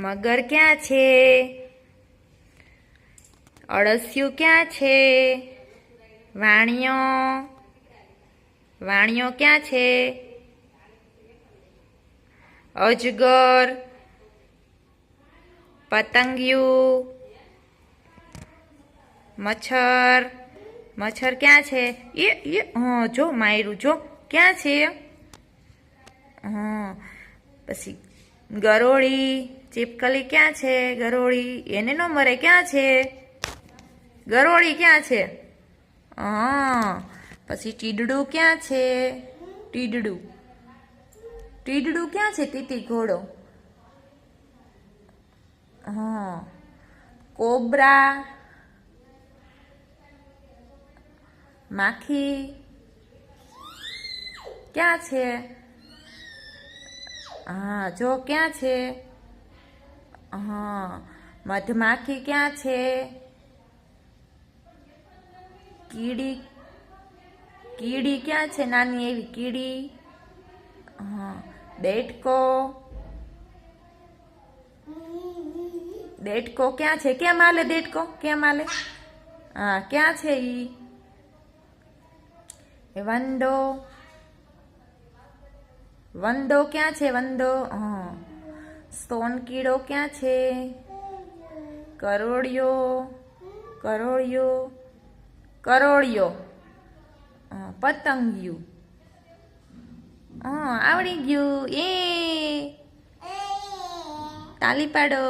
મગર ક્યાં છે? અળસિયું ક્યાં છે? વાણિયો ક્યાં છે? અજગર, પતંગિયું, મચ્છર ક્યાં છે? હા જો માયરું જો ક્યાં છે? હા પછી ગરોળી, ચીપકલી ક્યાં છે? ગરોળી એને ન મરે ક્યાં છે? ગરોળી ક્યાં છે? હા પછી ટીડડું ક્યાં છે? ટીડડું ક્યાં છે? તીતી ઘોડો. હા કોબરા, માખી ક્યાં છે? હા જો ક્યાં છે? હા મધમાખી ક્યાં છે? કીડી ક્યાં છે? નાની એવી કીડી. હા દેડકો ક્યાં છે? ક્યાં માલે દેડકો? ક્યાં માલે? હા ક્યાં છે ઈ? વંદો ક્યાં છે? વંદો હા સોનકીડો ક્યાં છે? કરોળિયો પતંગિયું. હા આવડી ગયું. તાલી પાડો.